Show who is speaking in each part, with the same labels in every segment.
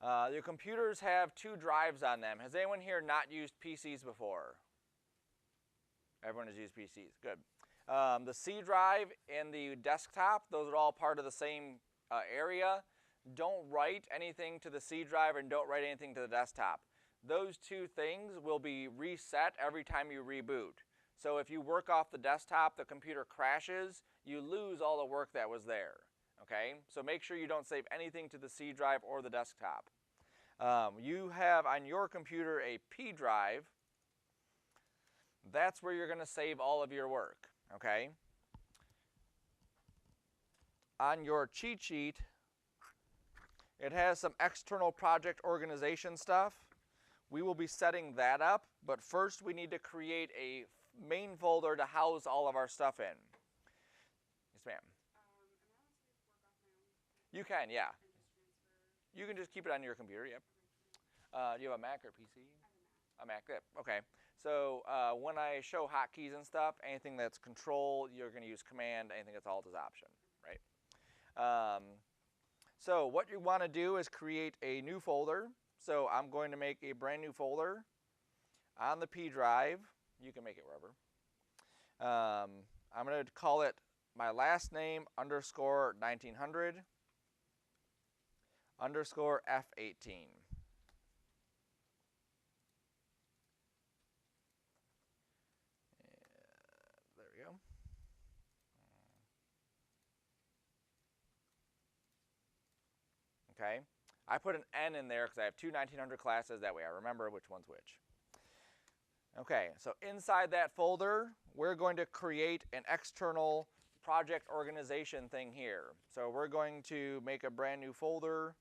Speaker 1: Your computers have 2 drives on them. Has anyone here not used PCs before? Everyone has used PCs. Good. The C drive and the desktop, those are all part of the same area. Don't write anything to the C drive and don't write anything to the desktop. Those 2 things will be reset every time you reboot. So if you work off the desktop, the computer crashes, you lose all the work that was there. Okay? So make sure you don't save anything to the C drive or the desktop. You have on your computer a P drive. That's where you're going to save all of your work. Okay? On your cheat sheet, it has some external project organization stuff. We will be setting that up, but first we need to create a main folder to house all of our stuff in. Yes, ma'am. You can, yeah. You can just keep it on your computer, yep. Do you have a Mac or PC? A Mac, yep, okay. So when I show hotkeys and stuff, anything that's control, you're going to use command, anything that's alt is option, right? So what you want to do is create a new folder. So I'm going to make a brand new folder on the P drive. You can make it wherever. I'm going to call it my last name underscore 1900 underscore F18. There we go. Okay. I put an N in there because I have 2 1900 classes. That way I remember which one's which. Okay, so inside that folder, we're going to create an external project organization thing here. So we're going to make a brand new folder.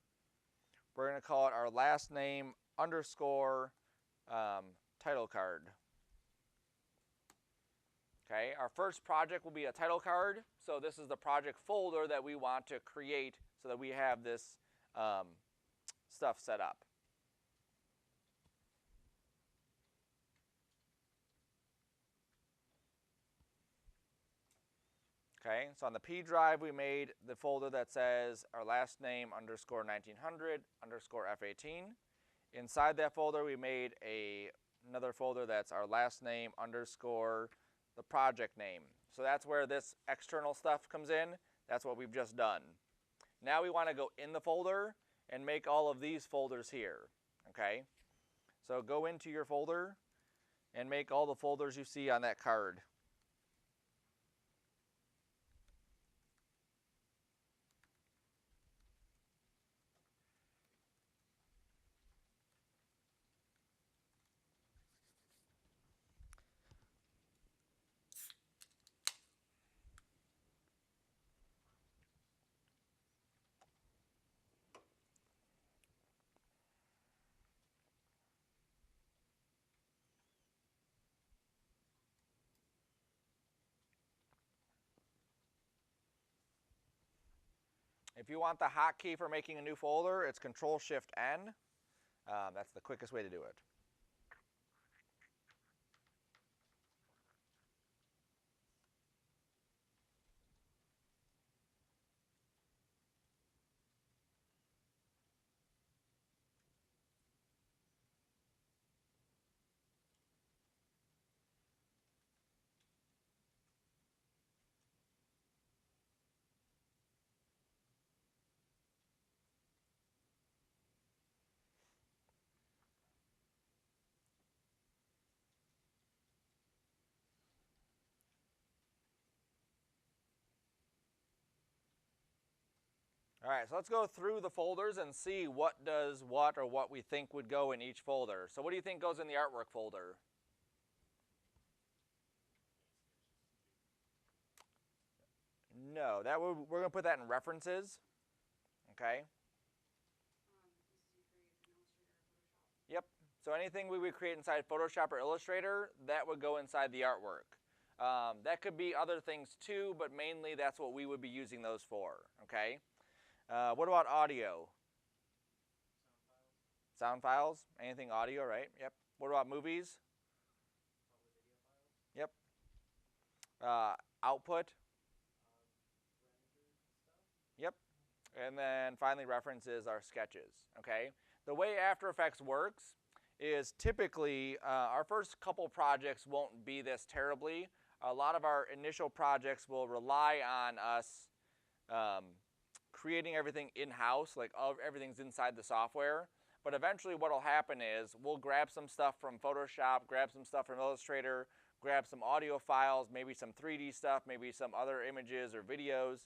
Speaker 1: We're going to call it our last name underscore title card. Okay, our first project will be a title card. So this is the project folder that we want to create so that we have this stuff set up. Okay, so on the P drive we made the folder that says our last name underscore 1900 underscore F18. Inside that folder we made another folder that's our last name underscore the project name. So that's where this external stuff comes in. That's what we've just done. Now we want to go in the folder and make all of these folders here. Okay, so go into your folder and make all the folders you see on that card. If you want the hotkey for making a new folder, it's Control-Shift-N. That's the quickest way to do it. All right, so let's go through the folders and see what does what or what we think would go in each folder. So what do you think goes in the artwork folder? No, we're going to put that in references. Okay. Yep. So anything we would create inside Photoshop or Illustrator, that would go inside the artwork. That could be other things too, but mainly that's what we would be using those for. Okay. What about audio? Sound files. Anything audio, right? Yep. What about movies? Yep. Output. Yep. and then finally references our sketches, okay? The way After Effects works is typically our first couple projects won't be this terribly. A lot of our initial projects will rely on us creating everything in-house, like everything's inside the software. But eventually what will happen is we'll grab some stuff from Photoshop, grab some stuff from Illustrator, grab some audio files, maybe some 3D stuff, maybe some other images or videos.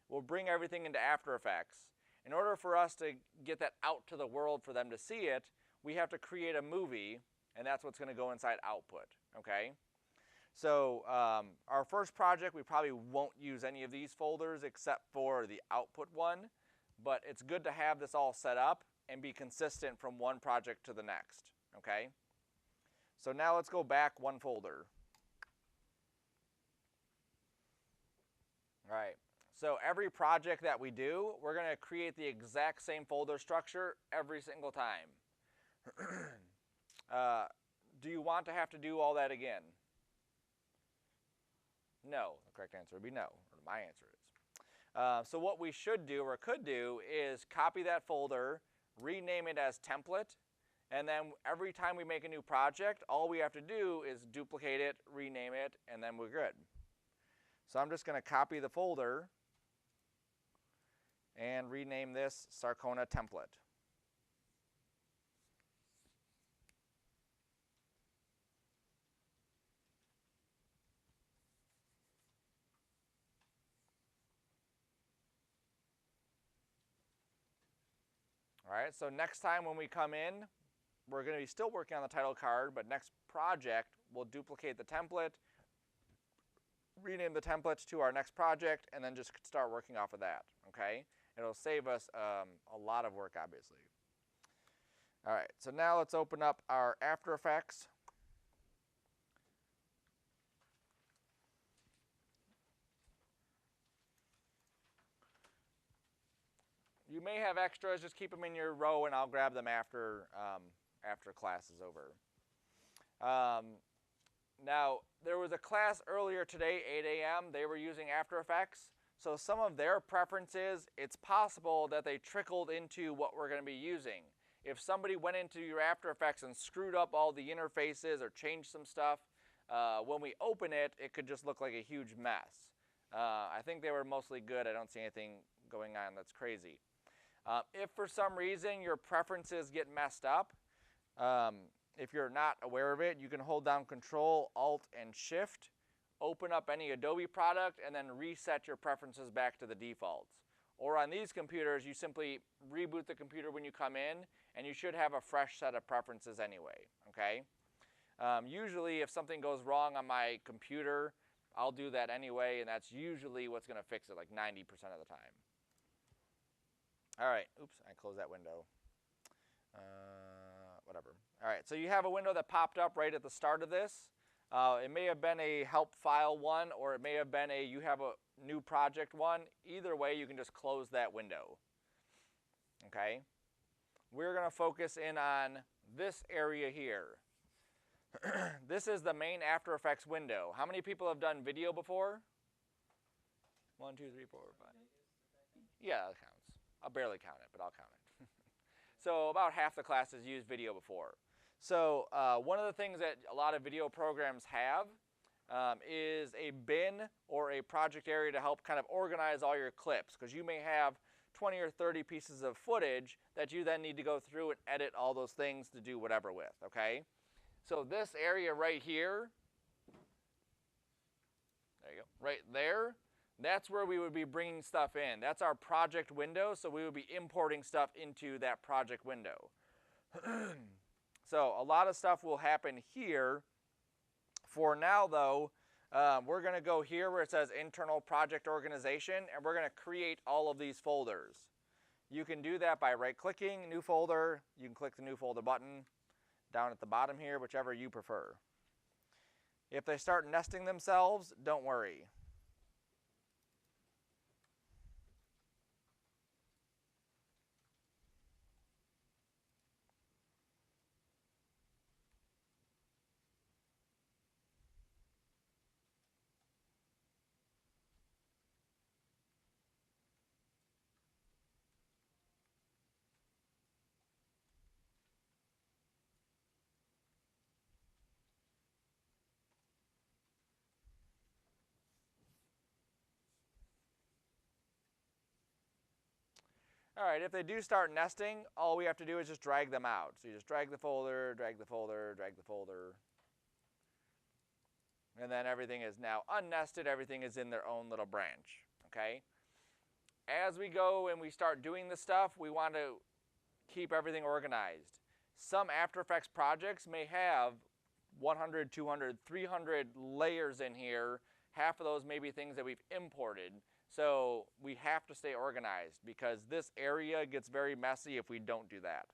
Speaker 1: We'll bring everything into After Effects. In order for us to get that out to the world for them to see it, we have to create a movie, and that's what's going to go inside Output, okay? So our first project, we probably won't use any of these folders except for the Output one, but it's good to have this all set up and be consistent from one project to the next, okay? So now let's go back one folder. All right, so every project that we do, we're going to create the exact same folder structure every single time. Do you want to have to do all that again? No. The correct answer would be no, or my answer is. So what we should do, or could do, is copy that folder, rename it as template, and then every time we make a new project, all we have to do is duplicate it, rename it, and then we're good. So I'm just going to copy the folder and rename this Sarcona template. All right, so next time when we come in, we're going to be still working on the title card, but next project, we'll duplicate the template, rename the template to our next project, and then just start working off of that, okay? It'll save us a lot of work, obviously. All right, so now let's open up our After Effects. You may have extras, just keep them in your row and I'll grab them after class is over. Now, there was a class earlier today, 8 a.m., they were using After Effects. So some of their preferences, it's possible that they trickled into what we're going to be using. If somebody went into your After Effects and screwed up all the interfaces or changed some stuff, when we open it, it could just look like a huge mess. I think they were mostly good. I don't see anything going on that's crazy. If for some reason your preferences get messed up, if you're not aware of it, you can hold down Control, Alt, and Shift, open up any Adobe product, and then reset your preferences back to the defaults. Or on these computers, you simply reboot the computer when you come in, and you should have a fresh set of preferences anyway, okay? Usually, if something goes wrong on my computer, I'll do that anyway, and that's usually what's going to fix it, like 90% of the time. All right, oops, I closed that window. Whatever. All right, so you have a window that popped up right at the start of this. It may have been a help file one, or it may have been a you have a new project one. Either way, you can just close that window. Okay? We're going to focus in on this area here. This is the main After Effects window. How many people have done video before? 1, 2, 3, 4, 5. Yeah, that counts. I'll barely count it, but I'll count it. So about half the classes used video before. So one of the things that a lot of video programs have is a bin or a project area to help kind of organize all your clips, because you may have 20 or 30 pieces of footage that you then need to go through and edit all those things to do whatever with, okay? So this area right here, there you go, right there, that's where we would be bringing stuff in. That's our project window, so we would be importing stuff into that project window. So a lot of stuff will happen here. For now, though, we're going to go here where it says Internal Project Organization, and we're going to create all of these folders. You can do that by right-clicking, New Folder. You can click the New Folder button down at the bottom here, whichever you prefer. If they start nesting themselves, don't worry. All right, if they do start nesting, all we have to do is just drag them out. So you just drag the folder, drag the folder, drag the folder. And then everything is now unnested. Everything is in their own little branch, okay? As we go and we start doing this stuff, we want to keep everything organized. Some After Effects projects may have 100, 200, 300 layers in here. Half of those may be things that we've imported. So we have to stay organized because this area gets very messy if we don't do that.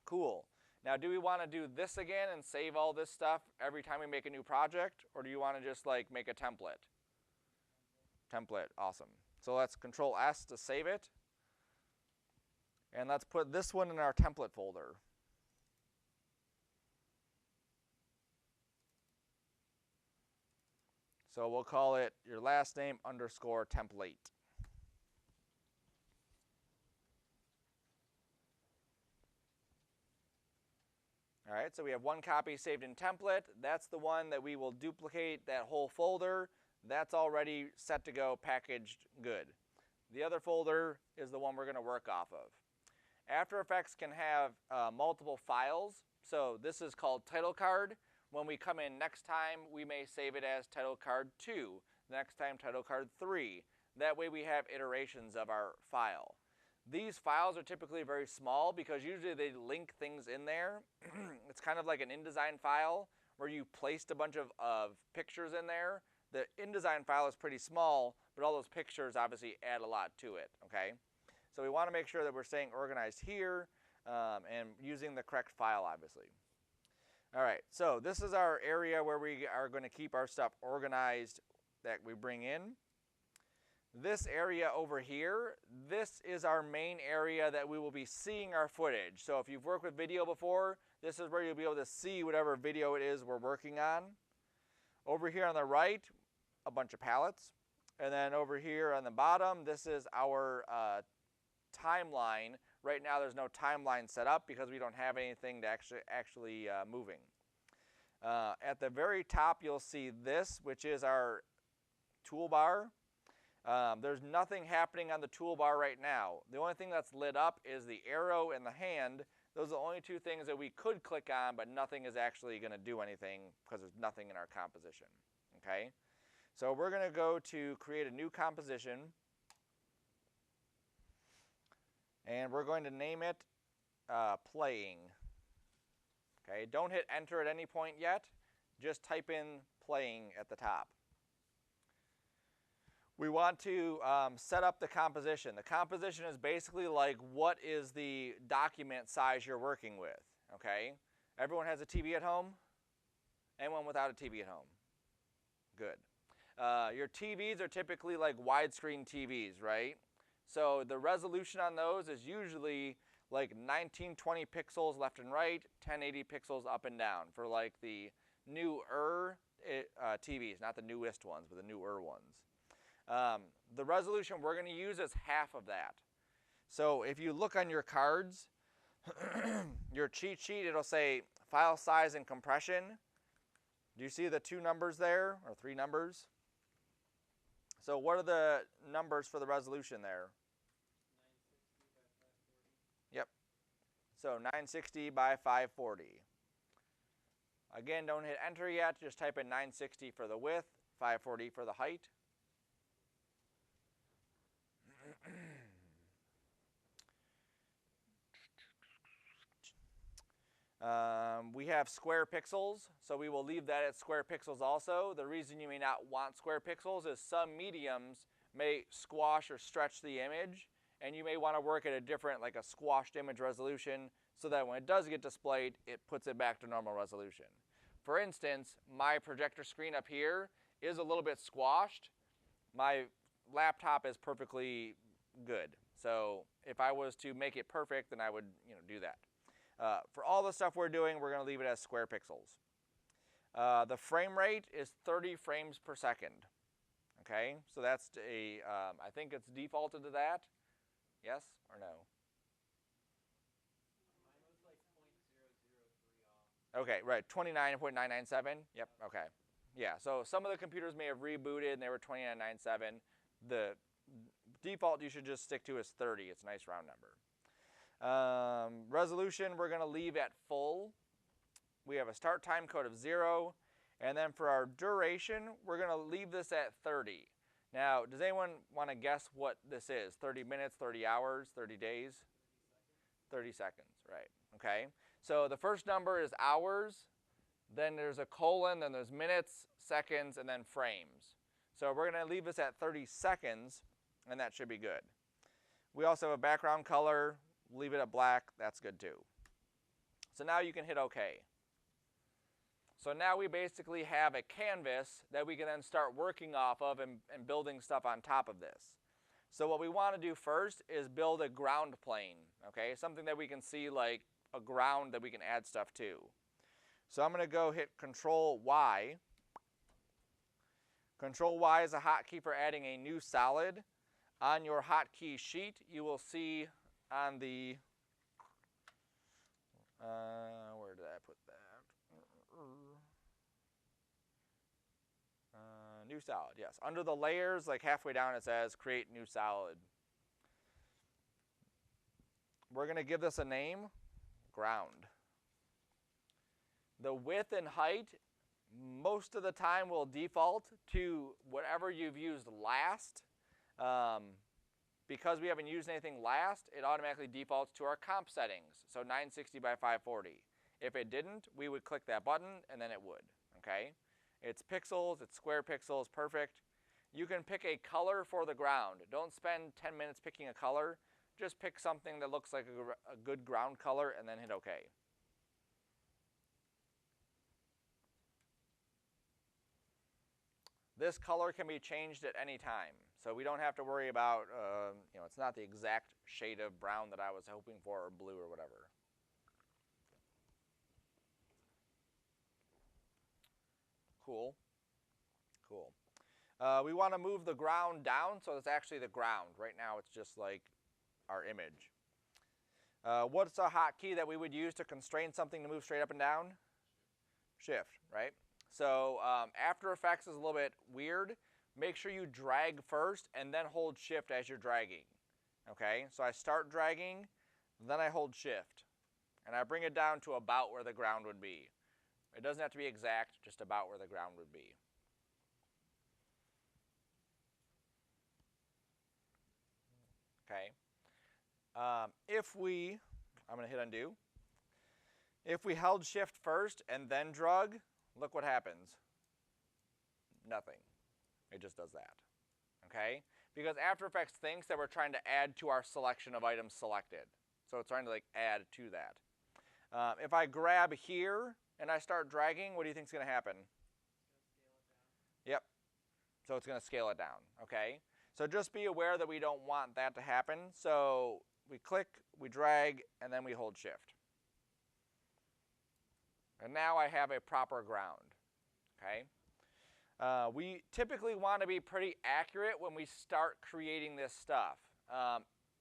Speaker 1: Cool. Now, do we want to do this again and save all this stuff every time we make a new project? Or do you want to just like make a template? Template, awesome. So let's Control S to save it. And let's put this one in our template folder. So we'll call it your last name underscore template. All right, so we have one copy saved in template. That's the one that we will duplicate that whole folder. That's already set to go, packaged, good. The other folder is the one we're going to work off of. After Effects can have multiple files. So this is called title card. When we come in next time, we may save it as title card 2. Next time, title card 3. That way we have iterations of our file. These files are typically very small because usually they link things in there. It's kind of like an InDesign file where you placed a bunch of pictures in there. The InDesign file is pretty small, but all those pictures obviously add a lot to it, okay? So we want to make sure that we're staying organized here and using the correct file, obviously. All right, so this is our area where we are going to keep our stuff organized that we bring in. This area over here, this is our main area that we will be seeing our footage. So if you've worked with video before, this is where you'll be able to see whatever video it is we're working on. Over here on the right, a bunch of palettes. And then over here on the bottom, this is our timeline. Right now there's no timeline set up because we don't have anything to actually moving. At the very top you'll see this, which is our toolbar. There's nothing happening on the toolbar right now. The only thing that's lit up is the arrow and the hand. Those are the only two things that we could click on, but nothing is actually going to do anything because there's nothing in our composition. Okay? So we're going to go to create a new composition. And we're going to name it playing. Okay? Don't hit enter at any point yet. Just type in playing at the top. We want to set up the composition. The composition is basically like what is the document size you're working with, okay? Everyone has a TV at home? Anyone without a TV at home? Good. Your TVs are typically like widescreen TVs, right? So the resolution on those is usually like 1920 pixels left and right, 1080 pixels up and down for like the newer TVs, not the newest ones, but the newer ones. The resolution we're going to use is half of that. So if you look on your cards, your cheat sheet, it'll say file size and compression. Do you see the two numbers there, or three numbers? So what are the numbers for the resolution there? 960 by 540. Yep. So 960 by 540. Again, don't hit enter yet. Just type in 960 for the width, 540 for the height. We have square pixels, so we will leave that at square pixels also. The reason you may not want square pixels is some mediums may squash or stretch the image, and you may want to work at a different, like a squashed image resolution, so that when it does get displayed, it puts it back to normal resolution. For instance, my projector screen up here is a little bit squashed. My laptop is perfectly good. So if I was to make it perfect, then I would do that. For all the stuff we're doing, we're going to leave it as square pixels. The frame rate is 30 frames per second. Okay, so that's I think it's defaulted to that. Yes or no?
Speaker 2: Mine was like 0.003 off.
Speaker 1: Okay, right, 29.997. Yep, okay. Yeah, so some of the computers may have rebooted and they were 29.97. The default you should just stick to is 30. It's a nice round number. Resolution we're going to leave at full. We have a start time code of 0. And then for our duration, we're going to leave this at 30. Now, does anyone want to guess what this is? 30 minutes, 30 hours, 30 days? 30 seconds, right. Okay. So the first number is hours, then there's a colon, then there's minutes, seconds, and then frames. So we're going to leave this at 30 seconds, and that should be good. We also have a background color. Leave it at black. That's good too. So now you can hit OK. So now we basically have a canvas that we can then start working off of and building stuff on top of this. So what we want to do first is build a ground plane, okay? Something that we can see like a ground that we can add stuff to. So I'm going to go hit Control Y. Control Y is a hotkey for adding a new solid. On your hotkey sheet, you will see on the, where did I put that? New solid, yes. Under the layers, like halfway down, it says create new solid. We're going to give this a name, ground. The width and height, most of the time will default to whatever you've used last. Because we haven't used anything last, it automatically defaults to our comp settings, so 960 by 540. If it didn't, we would click that button and then it would, okay? It's pixels, it's square pixels, perfect. You can pick a color for the ground. Don't spend 10 minutes picking a color. Just pick something that looks like a good ground color and then hit OK. This color can be changed at any time, so we don't have to worry about, it's not the exact shade of brown that I was hoping for, or blue or whatever. Cool. Cool. We want to move the ground down, so it's actually the ground. Right now it's just like our image. What's a hotkey that we would use to constrain something to move straight up and down? Shift, right? So After Effects is a little bit weird. Make sure you drag first and then hold Shift as you're dragging. Okay, so I start dragging, then I hold Shift. And I bring it down to about where the ground would be. It doesn't have to be exact, just about where the ground would be. Okay. I'm going to hit undo. If we held Shift first and then drug, look what happens. Nothing. It just does that. Okay? Because After Effects thinks that we're trying to add to our selection of items selected. So it's trying to like add to that. If I grab here and I start dragging, what do you think is going to happen? Yep. So it's going to scale it down. Okay? So just be aware that we don't want that to happen. So we click, we drag, and then we hold Shift. And now I have a proper ground. Okay? We typically want to be pretty accurate when we start creating this stuff.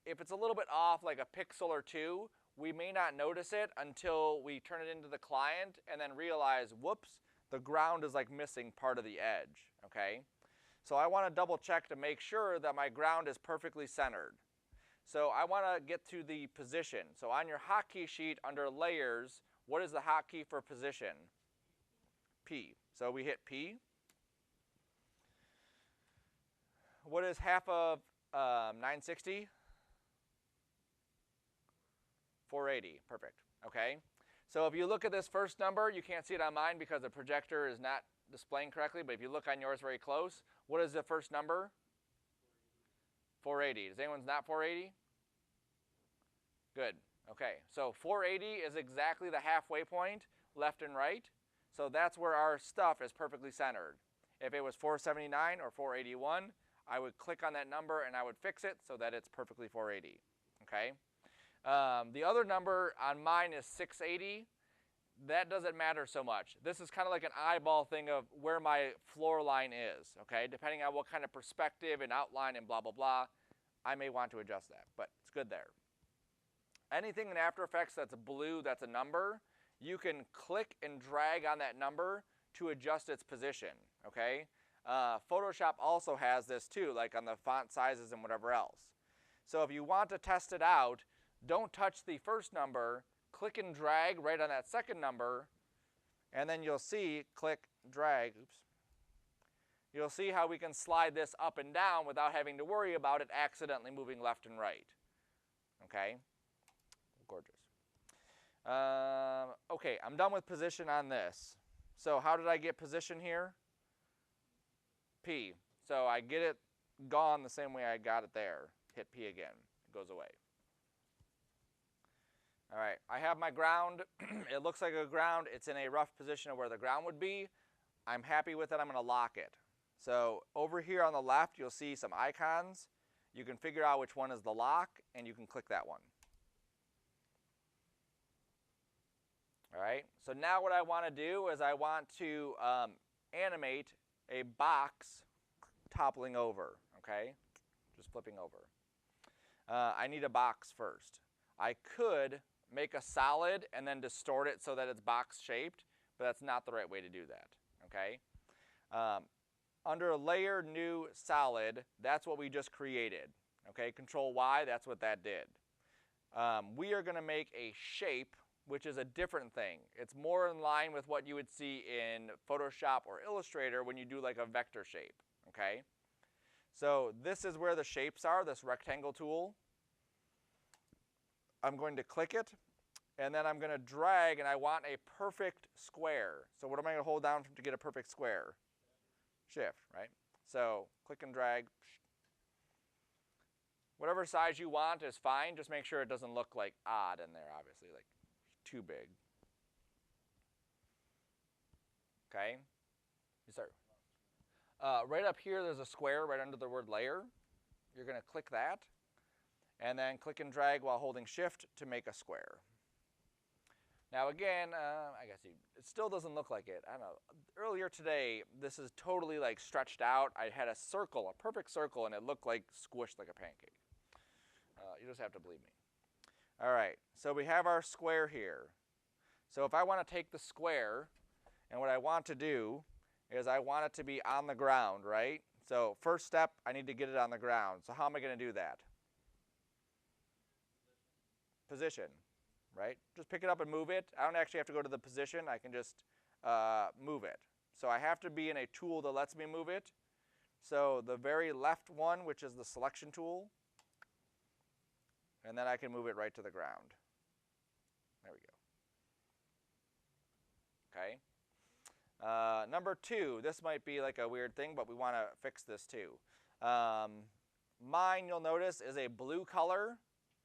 Speaker 1: If it's a little bit off, like a pixel or two, we may not notice it until we turn it into the client and then realize, whoops, the ground is like missing part of the edge. Okay? So I want to double check to make sure that my ground is perfectly centered. So I want to get to the position. So on your hotkey sheet under layers, what is the hotkey for position? P. So we hit P. What is half of 960? 480. Perfect. Okay. So if you look at this first number, you can't see it on mine because the projector is not displaying correctly, but if you look on yours very close, what is the first number? 480. Does anyone's not 480? Good. Okay. So 480 is exactly the halfway point, left and right. So that's where our stuff is perfectly centered. If it was 479 or 481, I would click on that number and I would fix it so that it's perfectly 480. Okay. The other number on mine is 680. That doesn't matter so much. This is kind of like an eyeball thing of where my floor line is, okay? Depending on what kind of perspective and outline and blah, blah, blah, I may want to adjust that, but it's good there. Anything in After Effects that's blue, that's a number, you can click and drag on that number to adjust its position, okay? Photoshop also has this too, like on the font sizes and whatever else. So if you want to test it out, don't touch the first number, click and drag right on that second number, and then you'll see, click, drag, oops. You'll see how we can slide this up and down without having to worry about it accidentally moving left and right. Okay? Gorgeous. Okay, I'm done with position on this. So how did I get position here? P. So I get it gone the same way I got it there. Hit P again. It goes away. All right, I have my ground. It looks like a ground. It's in a rough position of where the ground would be. I'm happy with it. I'm going to lock it. So over here on the left, you'll see some icons. You can figure out which one is the lock, and you can click that one. All right, so now what I want to do is I want to animate a box toppling over, okay? Just flipping over. I need a box first. I could make a solid and then distort it so that it's box shaped, but that's not the right way to do that, okay? Under layer, new, solid, that's what we just created, okay? Control Y, that's what that did. We are going to make a shape, which is a different thing. It's more in line with what you would see in Photoshop or Illustrator when you do like a vector shape, okay? So this is where the shapes are, this rectangle tool. I'm going to click it, and then I'm going to drag, and I want a perfect square. So what am I going to hold down to get a perfect square? Shift, right? So click and drag. Whatever size you want is fine. Just make sure it doesn't look like odd in there, obviously, like too big. Okay? You start. Right up here, there's a square right under the word layer. You're going to click that, and then click and drag while holding shift to make a square. Now again, I guess it still doesn't look like it. I don't know. Earlier today, this is totally like stretched out. I had a circle, a perfect circle, and it looked like squished like a pancake. You just have to believe me. All right, so we have our square here. So if I want to take the square, and what I want to do is I want it to be on the ground, right? So first step, I need to get it on the ground. So how am I going to do that? Position, right? Just pick it up and move it. I don't actually have to go to the position. I can just move it. So I have to be in a tool that lets me move it. So the very left one, which is the selection tool, and then I can move it right to the ground. There we go. Okay. Number 2, this might be like a weird thing, but we want to fix this too. Mine, you'll notice, is a blue color.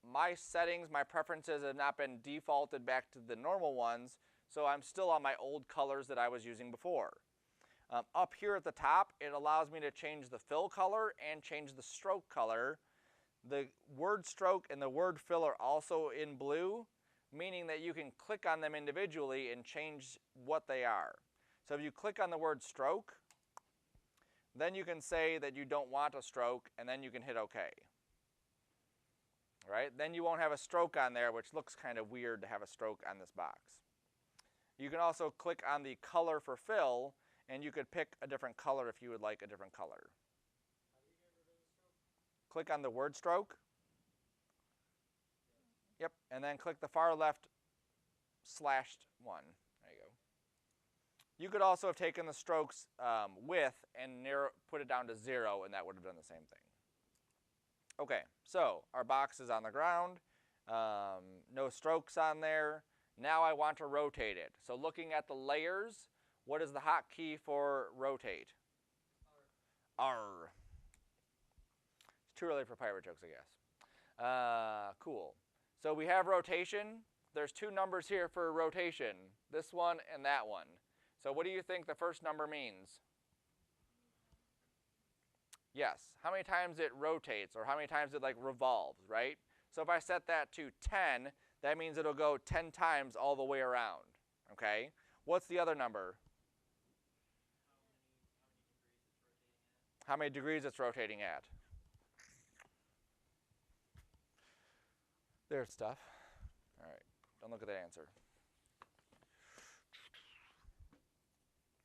Speaker 1: My settings, my preferences have not been defaulted back to the normal ones, so I'm still on my old colors that I was using before. Up here at the top, it allows me to change the fill color and change the stroke color. The word stroke and the word fill are also in blue, meaning that you can click on them individually and change what they are. So if you click on the word stroke, then you can say that you don't want a stroke, and then you can hit OK. Right? Then you won't have a stroke on there, which looks kind of weird to have a stroke on this box. You can also click on the color for fill, and you could pick a different color if you would like a different color. Click on the word stroke. Yep, and then click the far left slashed one. There you go. You could also have taken the strokes width and put it down to 0, and that would have done the same thing. Okay, so our box is on the ground. No strokes on there. Now I want to rotate it. So looking at the layers, what is the hotkey for rotate? R. It's too early for pirate jokes, I guess. Cool. So we have rotation. There's 2 numbers here for rotation, this one and that one. So what do you think the first number means? Yes, how many times it rotates or how many times it like revolves, right? So if I set that to 10, that means it'll go 10 times all the way around, okay? What's the other number? How many degrees it's rotating at? There's stuff. All right, don't look at that answer.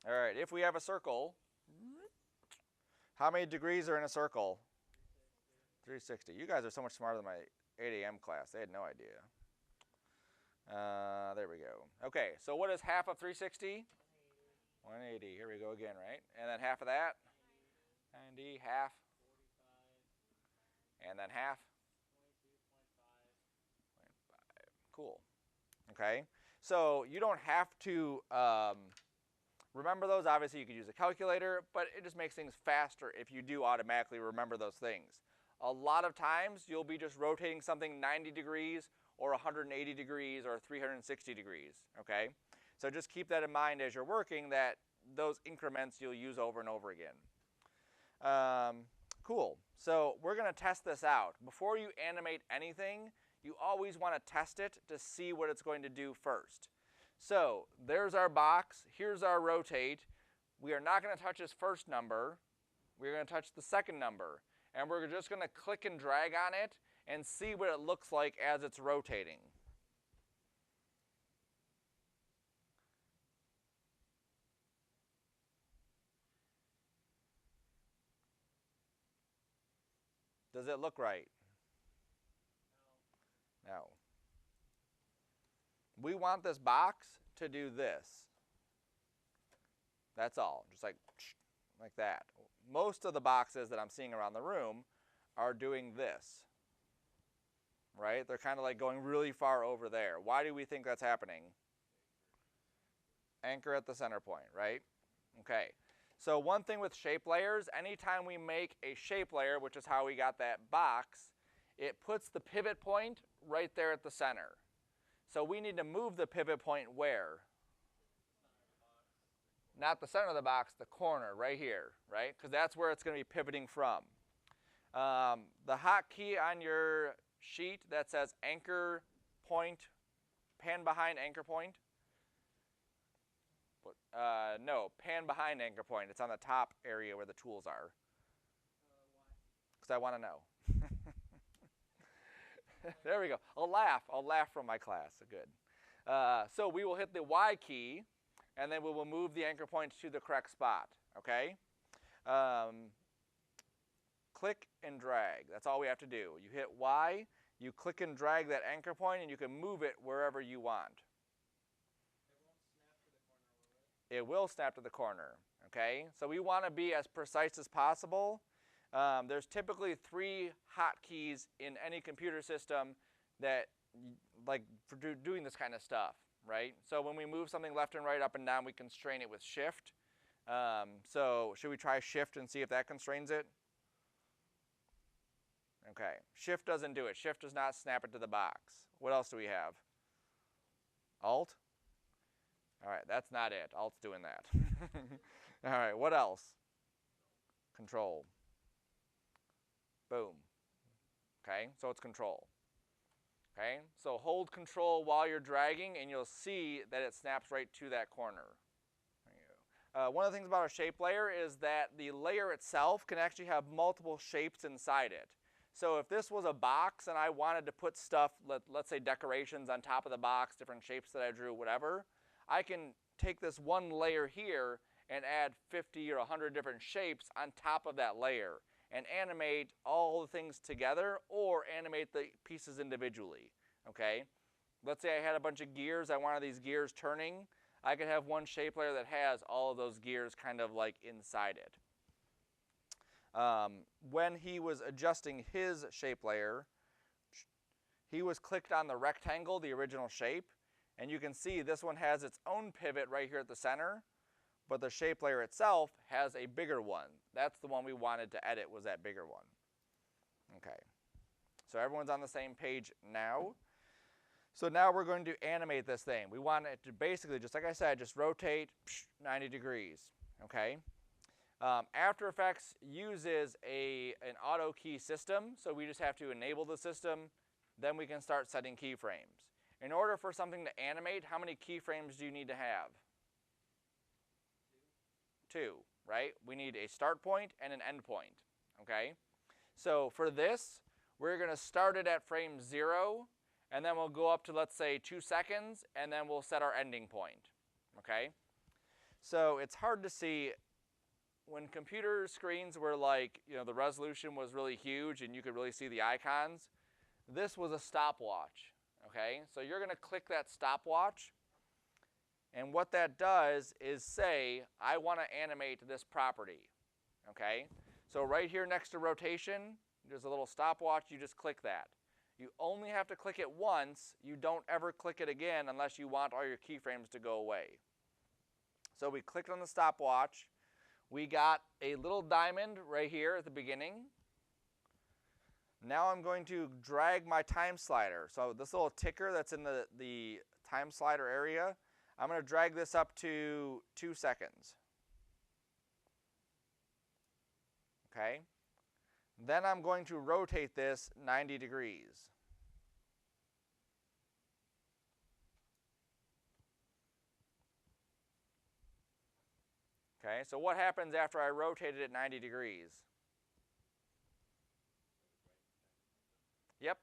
Speaker 1: All right, if we have a circle, How many degrees are in a circle? 360. You guys are so much smarter than my 8 a.m. class. They had no idea. There we go. Okay, so what is half of 360? 180. Here we go again, right? And then half of that? 90. Half? 45. And then half? 22.5. Cool. Okay, so you don't have to remember those. Obviously, you could use a calculator, but it just makes things faster if you do automatically remember those things. A lot of times, you'll be just rotating something 90 degrees or 180 degrees or 360 degrees, okay? So just keep that in mind as you're working, that those increments you'll use over and over again. Cool. So we're going to test this out. Before you animate anything, you always want to test it to see what it's going to do first. So there's our box. Here's our rotate. We are not going to touch this first number. We're going to touch the second number. And we're just going to click and drag on it and see what it looks like as it's rotating. Does it look right? No. We want this box to do this. That's all, just like that. Most of the boxes that I'm seeing around the room are doing this, right? They're kind of like going really far over there. Why do we think that's happening? Anchor at the center point, right? Okay. So one thing with shape layers, anytime we make a shape layer, which is how we got that box, it puts the pivot point right there at the center. So we need to move the pivot point where? Not the center of the box, the corner right here, right? Because that's where it's going to be pivoting from. The hotkey on your sheet that says anchor point, pan behind anchor point. No, pan behind anchor point. It's on the top area where the tools are. Because I want to know. There we go. I'll laugh from my class. Good. So we will hit the Y key, and then we will move the anchor point to the correct spot. Okay? Click and drag. That's all we have to do. You hit Y, you click and drag that anchor point, and you can move it wherever you want. It will snap to the corner. Okay? So we want to be as precise as possible. There's typically 3 hotkeys in any computer system that, like, for doing this kind of stuff, right? So when we move something left and right, up and down, we constrain it with Shift. So should we try Shift and see if that constrains it? Okay, Shift doesn't do it. Shift does not snap it to the box. What else do we have? Alt? All right, that's not it. Alt's doing that. All right, what else? Control. Boom. Okay, so it's Control. Okay, so hold Control while you're dragging, and you'll see that it snaps right to that corner. There you go. One of the things about a shape layer is that the layer itself can actually have multiple shapes inside it. So if this was a box and I wanted to put stuff, let's say decorations on top of the box, different shapes that I drew, whatever, I can take this one layer here and add 50 or 100 different shapes on top of that layer and animate all the things together or animate the pieces individually, okay? Let's say I had a bunch of gears, I wanted these gears turning. I could have one shape layer that has all of those gears kind of like inside it. When he was adjusting his shape layer, he was clicked on the rectangle, the original shape, and you can see this one has its own pivot right here at the center, but the shape layer itself has a bigger one. That's the one we wanted to edit, was that bigger one. Okay, so everyone's on the same page now. So now we're going to animate this thing. We want it to basically, just like I said, just rotate 90 degrees, okay? After Effects uses an auto key system, so we just have to enable the system, then we can start setting keyframes. In order for something to animate, how many keyframes do you need to have? 2, right? We need a start point and an end point, okay? So for this, we're going to start it at frame 0, and then we'll go up to, let's say, 2 seconds, and then we'll set our ending point, okay? So it's hard to see when computer screens were like, the resolution was really huge and you could really see the icons, this was a stopwatch, okay? So you're going to click that stopwatch, and what that does is say, I want to animate this property, okay? So right here next to rotation, there's a little stopwatch, you just click that. You only have to click it once, you don't ever click it again unless you want all your keyframes to go away. So we clicked on the stopwatch, we got a little diamond right here at the beginning. Now I'm going to drag my time slider. So this little ticker that's in the time slider area, I'm going to drag this up to 2 seconds. Okay? Then I'm going to rotate this 90 degrees. Okay, so what happens after I rotated it 90 degrees? Yep,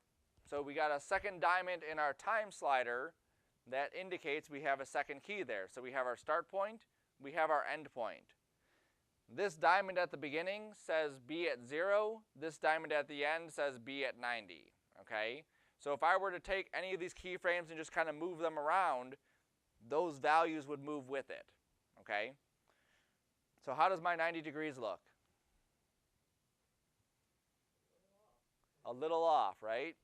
Speaker 1: so we got a second diamond in our time slider that indicates we have a second key there. So we have our start point, we have our end point. This diamond at the beginning says be at 0. This diamond at the end says be at 90. Okay? So if I were to take any of these keyframes and just kind of move them around, those values would move with it. Okay? So how does my 90 degrees look? A little off, right?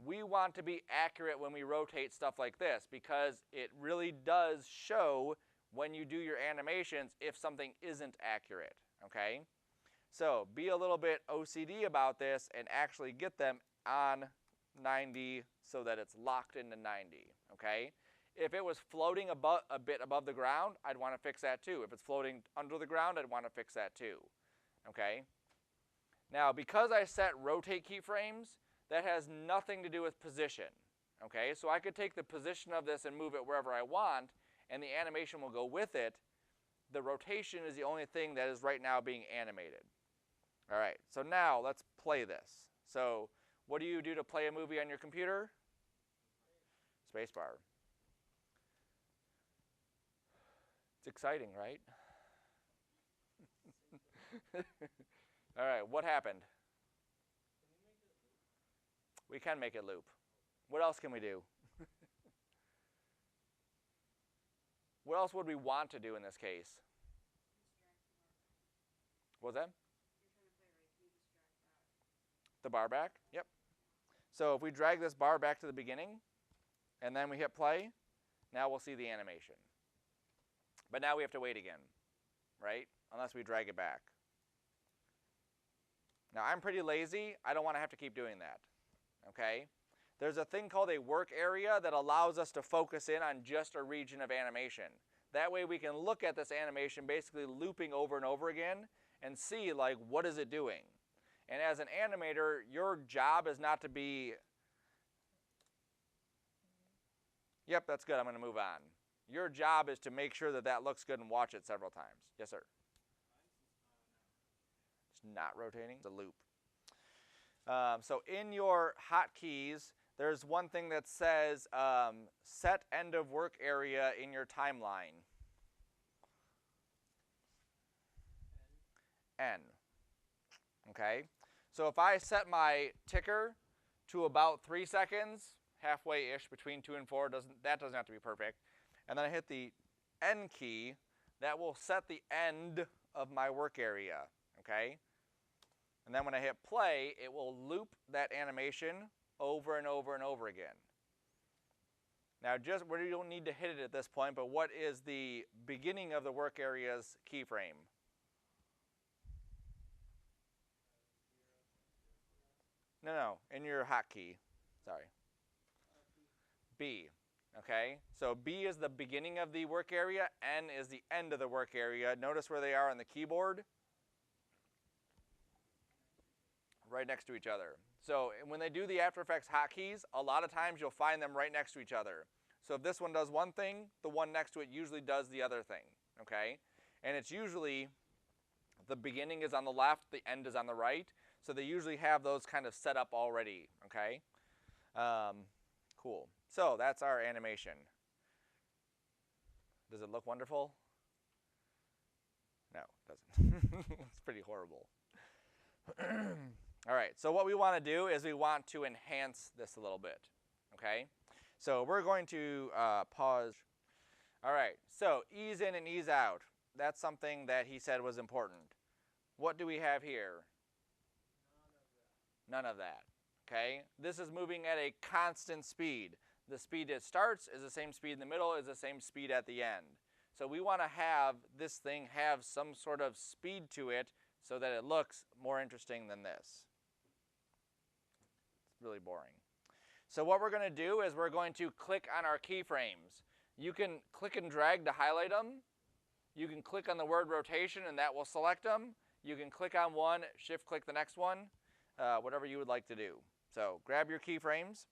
Speaker 1: We want to be accurate when we rotate stuff like this because it really does show when you do your animations if something isn't accurate, okay? So be a little bit OCD about this and actually get them on 90 so that it's locked into 90, okay? If it was floating a bit above the ground, I'd want to fix that too. If it's floating under the ground, I'd want to fix that too, okay? Now, because I set rotate keyframes, that has nothing to do with position, okay? So I could take the position of this and move it wherever I want, and the animation will go with it. The rotation is the only thing that is right now being animated. All right, so now let's play this. So what do you do to play a movie on your computer? Spacebar. It's exciting, right? All right, what happened? We can make it loop. What else can we do? What else would we want to do in this case? What was that? The bar back? Yep. So if we drag this bar back to the beginning, and then we hit play, now we'll see the animation. But now we have to wait again, right? Unless we drag it back. Now I'm pretty lazy. I don't want to have to keep doing that, okay? There's a thing called a work area that allows us to focus in on just a region of animation. That way we can look at this animation basically looping over and over again and see, like, what is it doing? And as an animator, your job is not to be, yep, that's good, I'm going to move on. Your job is to make sure that that looks good and watch it several times. Yes, sir? It's not rotating, it's a loop. So in your hotkeys, there's one thing that says set end of work area in your timeline. N. Okay? So if I set my ticker to about 3 seconds, halfway-ish between 2 and 4, that doesn't have to be perfect, and then I hit the N key, that will set the end of my work area. Okay? And then when I hit play, it will loop that animation over and over and over again. Now, we don't need to hit it at this point, but what is the beginning of the work area's keyframe? No, in your hotkey. Sorry. B. Okay, so B is the beginning of the work area, N is the end of the work area. Notice where they are on the keyboard. Right next to each other. So when they do the After Effects hotkeys, a lot of times you'll find them right next to each other. So if this one does one thing, the one next to it usually does the other thing, okay? And it's usually the beginning is on the left, the end is on the right. So they usually have those kind of set up already, okay? Cool. So that's our animation. Does it look wonderful? No, it doesn't. It's pretty horrible. All right, so what we want to do is we want to enhance this a little bit, okay? So we're going to pause. All right, so ease in and ease out. That's something that he said was important. What do we have here? None of that, okay? This is moving at a constant speed. The speed it starts is the same speed in the middle, is the same speed at the end. So we want to have this thing have some sort of speed to it so that it looks more interesting than this. It's really boring. So what we're going to do is we're going to click on our keyframes. You can click and drag to highlight them. You can click on the word rotation and that will select them. You can click on one, shift click the next one, whatever you would like to do. So grab your keyframes.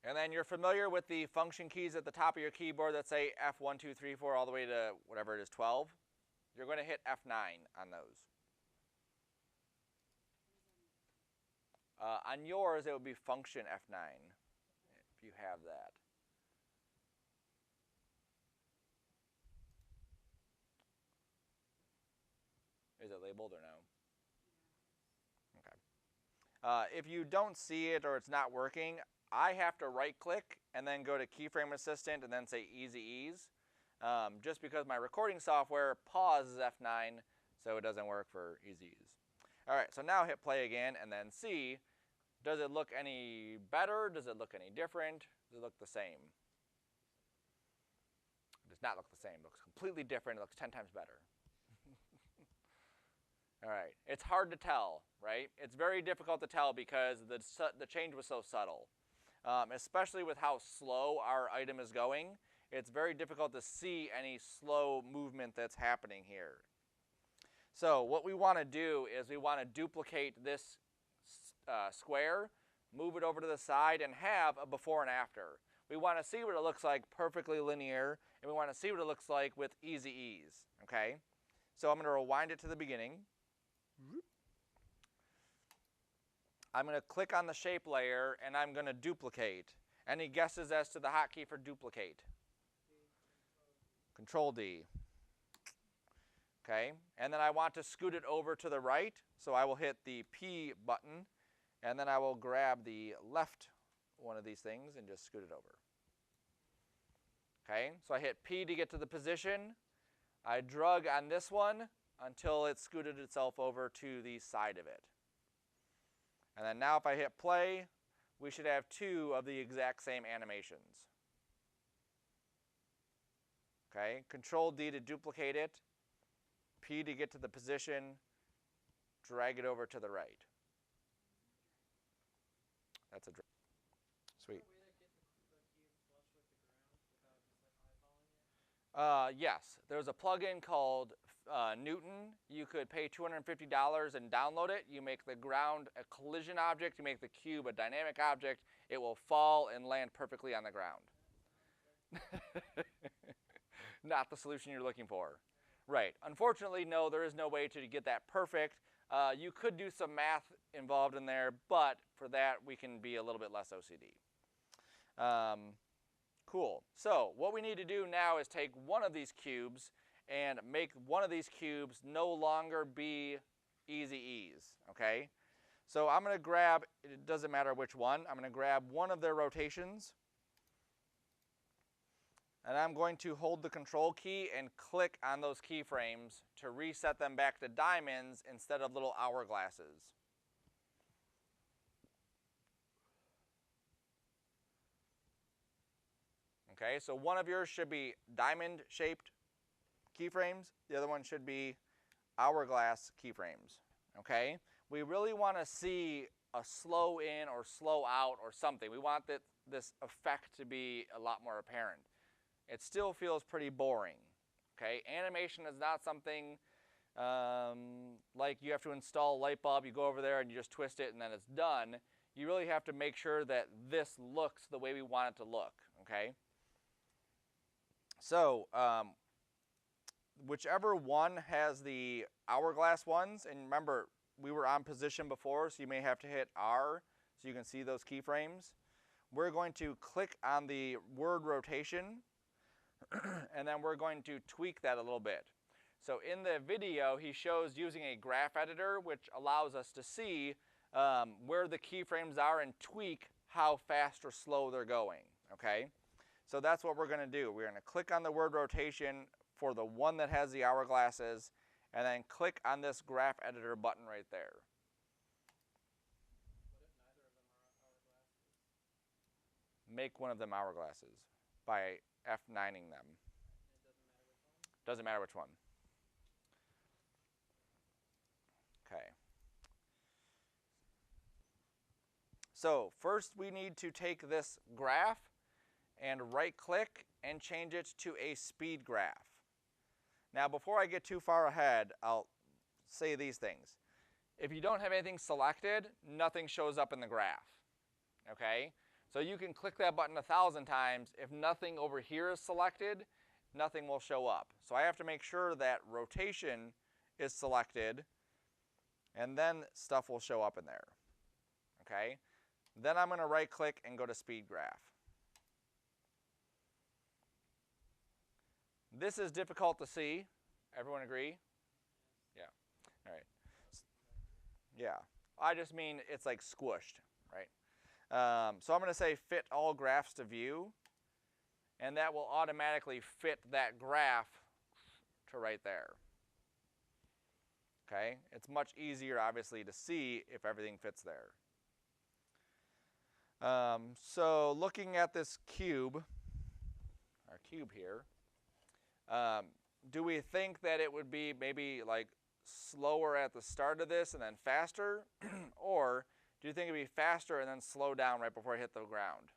Speaker 1: And then you're familiar with the function keys at the top of your keyboard that say F1, 2, 3, 4 all the way to whatever it is, 12. You're going to hit F9 on those. On yours, it would be function F9, if you have that. Is it labeled or no? Okay. If you don't see it or it's not working, I have to right-click and then go to Keyframe Assistant and then say Easy Ease. Just because my recording software pauses F9, so it doesn't work for Easy Ease. All right, so now hit play again and then see, does it look any better? Does it look any different? Does it look the same? It does not look the same. It looks completely different. It looks 10 times better. All right, it's hard to tell, right? It's very difficult to tell because the change was so subtle. Especially with how slow our item is going, it's very difficult to see any slow movement that's happening here. So what we want to do is we want to duplicate this square, move it over to the side, and have a before and after. We want to see what it looks like perfectly linear, and we want to see what it looks like with easy ease, okay? So I'm going to rewind it to the beginning. I'm going to click on the shape layer, and I'm going to duplicate. Any guesses as to the hotkey for duplicate? Control D. Okay, and then I want to scoot it over to the right, so I will hit the P button, and then I will grab the left one of these things and just scoot it over. Okay, so I hit P to get to the position. I drug on this one until it scooted itself over to the side of it. And then now if I hit play, we should have two of the exact same animations. Okay, Control D to duplicate it, P to get to the position, drag it over to the right. That's a drag. Sweet. Yes, there's a plugin called Newton. You could pay $250 and download it. You make the ground a collision object, you make the cube a dynamic object. It will fall and land perfectly on the ground. Not the solution you're looking for. Right. Unfortunately, no, there is no way to get that perfect. You could do some math involved in there, but for that, we can be a little bit less OCD. Cool. So what we need to do now is take one of these cubes and make one of these cubes no longer be easy ease, okay? So I'm going to grab, it doesn't matter which one, I'm going to grab one of their rotations, and I'm going to hold the control key and click on those keyframes to reset them back to diamonds instead of little hourglasses. Okay, so one of yours should be diamond-shaped keyframes. The other one should be hourglass keyframes. Okay, we really want to see a slow in or slow out or something. We want this effect to be a lot more apparent. It still feels pretty boring. Okay, animation is not something like you have to install a light bulb, you go over there and you just twist it and then it's done. You really have to make sure that this looks the way we want it to look. Okay. So, whichever one has the hourglass ones, and remember, we were on position before, so you may have to hit R so you can see those keyframes. We're going to click on the word rotation, and then we're going to tweak that a little bit. So in the video, he shows using a graph editor, which allows us to see where the keyframes are and tweak how fast or slow they're going, okay? So that's what we're going to do. We're going to click on the word rotation for the one that has the hourglasses, and then click on this graph editor button right there. Make one of them hourglasses by F9ing them. Doesn't matter which one. Okay. So first we need to take this graph and right click and change it to a speed graph. Now before I get too far ahead, I'll say these things. If you don't have anything selected, nothing shows up in the graph. Okay? So you can click that button 1,000 times. If nothing over here is selected, nothing will show up. So I have to make sure that rotation is selected, and then stuff will show up in there. Okay? Then I'm going to right click and go to speed graph. This is difficult to see. Everyone agree? Yeah. All right. Yeah. I just mean it's like squished, right? So I'm going to say fit all graphs to view, and that will automatically fit that graph to right there. Okay? It's much easier, obviously, to see if everything fits there. So looking at this cube, our cube here, do we think that it would be maybe like slower at the start of this and then faster? Or do you think it would be faster and then slow down right before it hit the ground?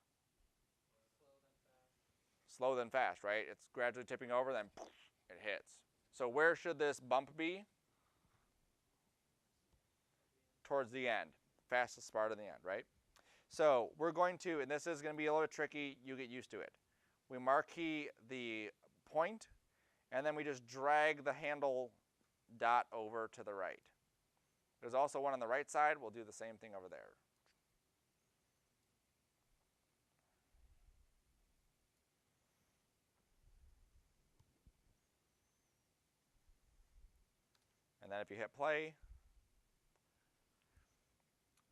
Speaker 1: Slow then fast, right? It's gradually tipping over, then it hits. So where should this bump be? Towards the end. Fastest part of the end, right? So we're going to, and this is going to be a little bit tricky, you get used to it. We marquee the point, and then we just drag the handle dot over to the right. There's also one on the right side. We'll do the same thing over there. And then if you hit play.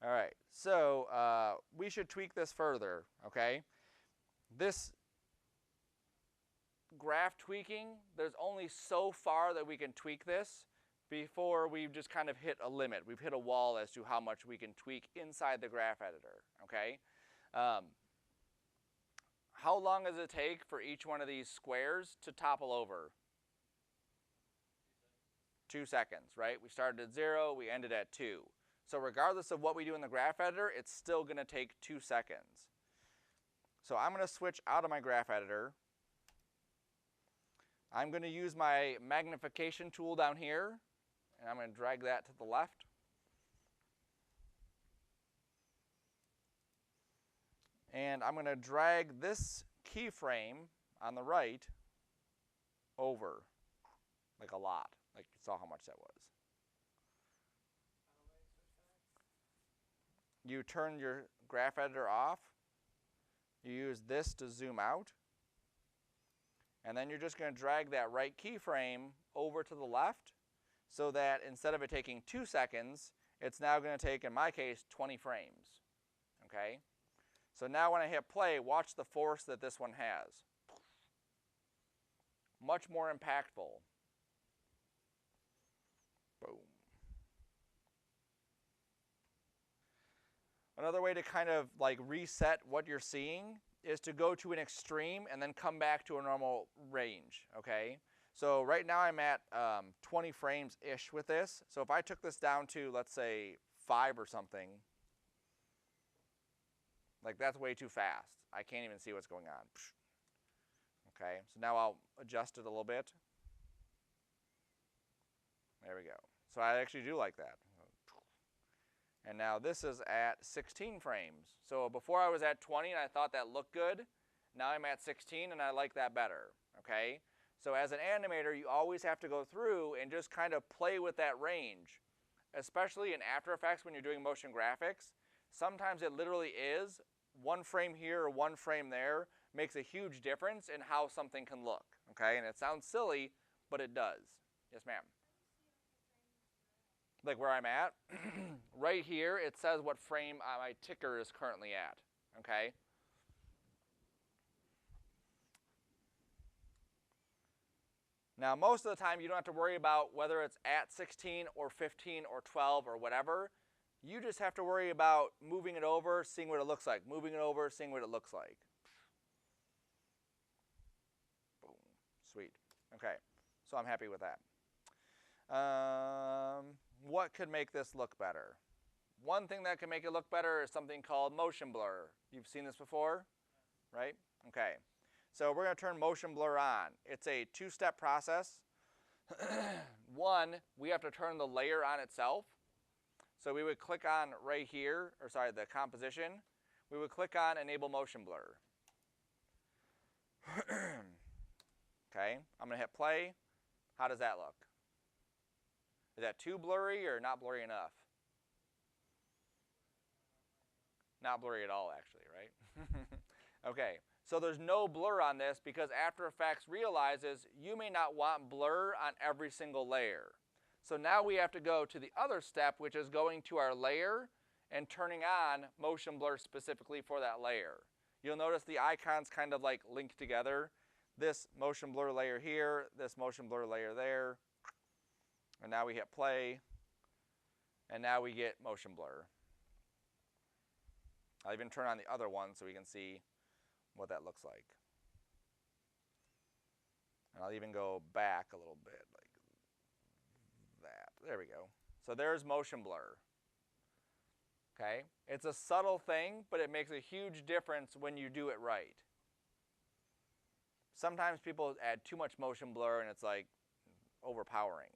Speaker 1: All right, so we should tweak this further, okay? This graph tweaking, there's only so far that we can tweak this before we've just kind of hit a limit. We've hit a wall as to how much we can tweak inside the graph editor, okay? How long does it take for each one of these squares to topple over? 2 seconds, right? We started at 0, we ended at 2. So regardless of what we do in the graph editor, it's still going to take 2 seconds. So I'm going to switch out of my graph editor. I'm going to use my magnification tool down here, and I'm going to drag that to the left. And I'm going to drag this keyframe on the right over, like a lot. Like you saw how much that was. You turn your graph editor off. You use this to zoom out. And then you're just going to drag that right keyframe over to the left so that instead of it taking 2 seconds, it's now going to take, in my case, 20 frames. Okay? So now when I hit play, watch the force that this one has. Much more impactful. Boom. Another way to kind of like reset what you're seeing is to go to an extreme and then come back to a normal range, okay? So right now I'm at 20 frames-ish with this. So if I took this down to, let's say, 5 or something, like that's way too fast. I can't even see what's going on. Okay, so now I'll adjust it a little bit. There we go. So I actually do like that. And now this is at 16 frames. So before I was at 20 and I thought that looked good. Now I'm at 16 and I like that better, okay? So as an animator, you always have to go through and just kind of play with that range, especially in After Effects when you're doing motion graphics. Sometimes it literally is 1 frame here or 1 frame there makes a huge difference in how something can look. Okay, and it sounds silly, but it does. Yes, ma'am. Like where I'm at, right here, it says what frame my ticker is currently at. Okay. Now, most of the time, you don't have to worry about whether it's at 16 or 15 or 12 or whatever. You just have to worry about moving it over, seeing what it looks like. Moving it over, seeing what it looks like. Boom. Sweet. Okay. So I'm happy with that. What could make this look better? One thing that can make it look better is something called motion blur. You've seen this before, right? Okay. So we're going to turn motion blur on. It's a two-step process. One, we have to turn the layer on itself. So we would click on right here, or sorry, the composition. We would click on enable motion blur. Okay, I'm going to hit play. How does that look? Is that too blurry or not blurry enough? Not blurry at all, actually, right? Okay, so there's no blur on this because After Effects realizes you may not want blur on every single layer. So now we have to go to the other step, which is going to our layer and turning on motion blur specifically for that layer. You'll notice the icons kind of like link together. This motion blur layer here, this motion blur layer there. And now we hit play, and now we get motion blur. I'll even turn on the other one so we can see what that looks like. And I'll even go back a little bit like that. There we go. So there's motion blur. Okay? It's a subtle thing, but it makes a huge difference when you do it right. Sometimes people add too much motion blur and it's like overpowering.